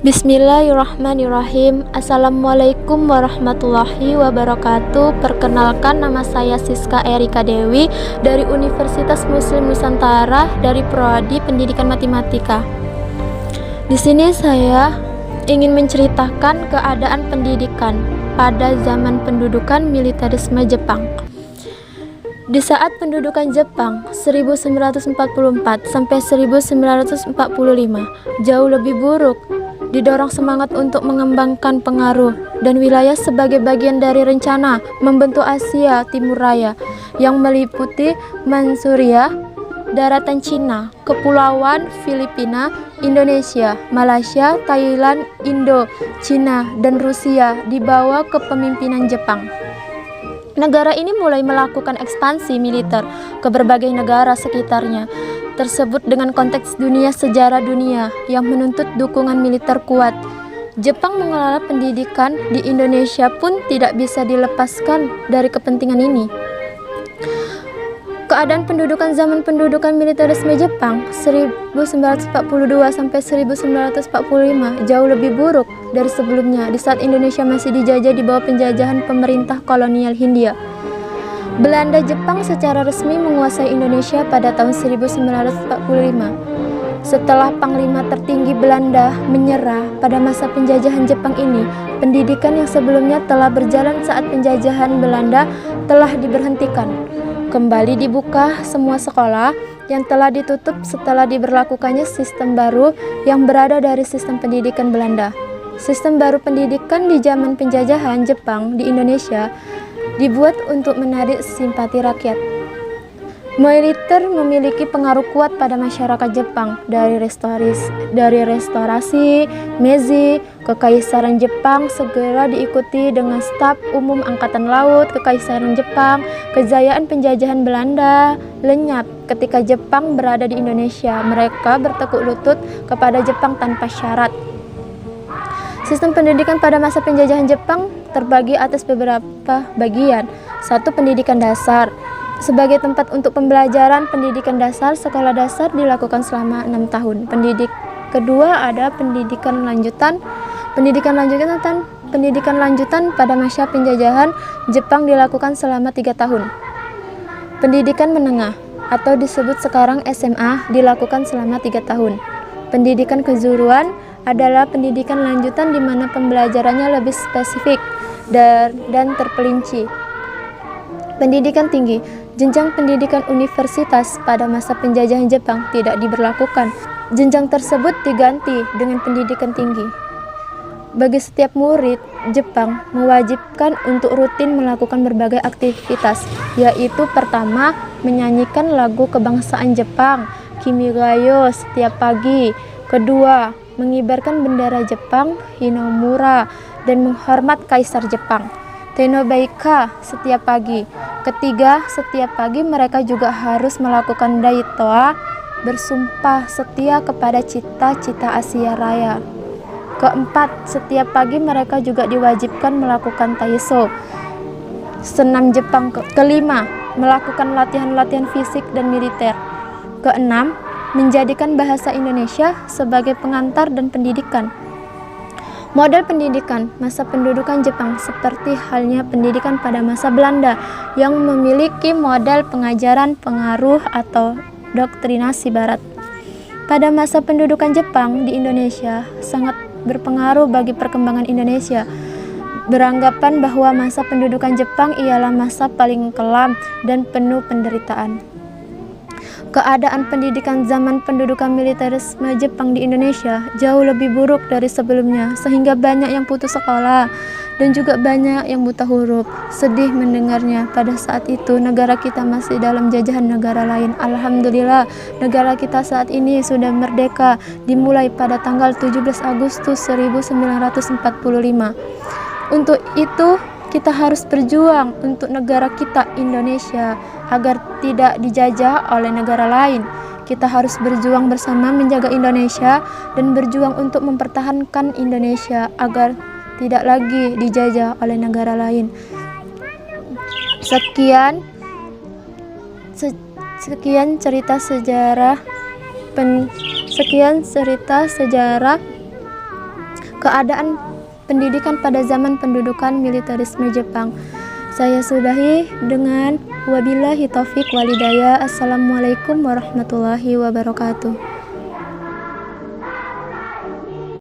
Bismillahirrahmanirrahim. Assalamualaikum warahmatullahi wabarakatuh. Perkenalkan, nama saya Siska Erika Dewi dari Universitas Muslim Nusantara dari Prodi Pendidikan Matematika. Di sini saya ingin menceritakan keadaan pendidikan pada zaman pendudukan militerisme Jepang. Di saat pendudukan Jepang 1944 sampai 1945 jauh lebih buruk, didorong semangat untuk mengembangkan pengaruh dan wilayah sebagai bagian dari rencana membentuk Asia Timur Raya yang meliputi Manchuria, daratan Cina, kepulauan Filipina, Indonesia, Malaysia, Thailand, Indo, Cina, dan Rusia di bawah kepemimpinan Jepang. Negara ini mulai melakukan ekspansi militer ke berbagai negara sekitarnya, tersebut dengan konteks sejarah dunia yang menuntut dukungan militer kuat. Jepang mengelola pendidikan di Indonesia pun tidak bisa dilepaskan dari kepentingan ini. Keadaan pendudukan zaman pendudukan militerisme Jepang 1942 sampai 1945 jauh lebih buruk dari sebelumnya di saat Indonesia masih dijajah di bawah penjajahan pemerintah kolonial Hindia. Belanda Jepang secara resmi menguasai Indonesia pada tahun 1945. Setelah Panglima tertinggi Belanda menyerah pada masa penjajahan Jepang ini, pendidikan yang sebelumnya telah berjalan saat penjajahan Belanda telah diberhentikan. Kembali dibuka semua sekolah yang telah ditutup setelah diberlakukannya sistem baru yang berada dari sistem pendidikan Belanda. Sistem baru pendidikan di zaman penjajahan Jepang di Indonesia dibuat untuk menarik simpati rakyat. Militer memiliki pengaruh kuat pada masyarakat Jepang dari restorasi Meiji. Kekaisaran Jepang segera diikuti dengan staf umum angkatan laut Kekaisaran Jepang. Kejayaan penjajahan Belanda lenyap ketika Jepang berada di Indonesia. Mereka bertekuk lutut kepada Jepang tanpa syarat. Sistem pendidikan pada masa penjajahan Jepang terbagi atas beberapa bagian. 1. Pendidikan dasar. Sebagai tempat untuk pembelajaran pendidikan dasar, sekolah dasar dilakukan selama 6 tahun. Kedua ada pendidikan lanjutan. Pendidikan lanjutan pada masa penjajahan Jepang dilakukan selama 3 tahun. Pendidikan menengah atau disebut sekarang SMA dilakukan selama 3 tahun. Pendidikan kejuruan adalah pendidikan lanjutan di mana pembelajarannya lebih spesifik dan terperinci. Pendidikan tinggi. Jenjang pendidikan universitas pada masa penjajahan Jepang tidak diberlakukan. Jenjang tersebut diganti dengan pendidikan tinggi. Bagi setiap murid, Jepang mewajibkan untuk rutin melakukan berbagai aktivitas, yaitu pertama, menyanyikan lagu kebangsaan Jepang, Kimigayo, setiap pagi. Kedua, mengibarkan bendera Jepang, Hinomura, dan menghormat Kaisar Jepang, Tenobaika, setiap pagi. Ketiga, setiap pagi mereka juga harus melakukan Daitoa, bersumpah setia kepada cita-cita Asia Raya. Keempat, setiap pagi mereka juga diwajibkan melakukan Taiso, senam Jepang. Kelima, melakukan latihan-latihan fisik dan militer. Keenam, menjadikan bahasa Indonesia sebagai pengantar dan pendidikan. Model pendidikan masa pendudukan Jepang seperti halnya pendidikan pada masa Belanda yang memiliki model pengajaran pengaruh atau doktrinasi Barat. Pada masa pendudukan Jepang di Indonesia sangat berpengaruh bagi perkembangan Indonesia. Beranggapan bahwa masa pendudukan Jepang ialah masa paling kelam dan penuh penderitaan. Keadaan pendidikan zaman pendudukan militerisme Jepang di Indonesia jauh lebih buruk dari sebelumnya, sehingga banyak yang putus sekolah dan juga banyak yang buta huruf. Sedih mendengarnya, pada saat itu negara kita masih dalam jajahan negara lain. Alhamdulillah, negara kita saat ini sudah merdeka, dimulai pada tanggal 17 Agustus 1945. Untuk itu, kita harus berjuang untuk negara kita Indonesia agar tidak dijajah oleh negara lain. Kita harus berjuang bersama menjaga Indonesia dan berjuang untuk mempertahankan Indonesia agar tidak lagi dijajah oleh negara lain. Sekian cerita sejarah keadaan pendidikan pada zaman pendudukan militerisme Jepang. Saya sudahi dengan wabillahi taufik walhidayah. Assalamualaikum warahmatullahi wabarakatuh.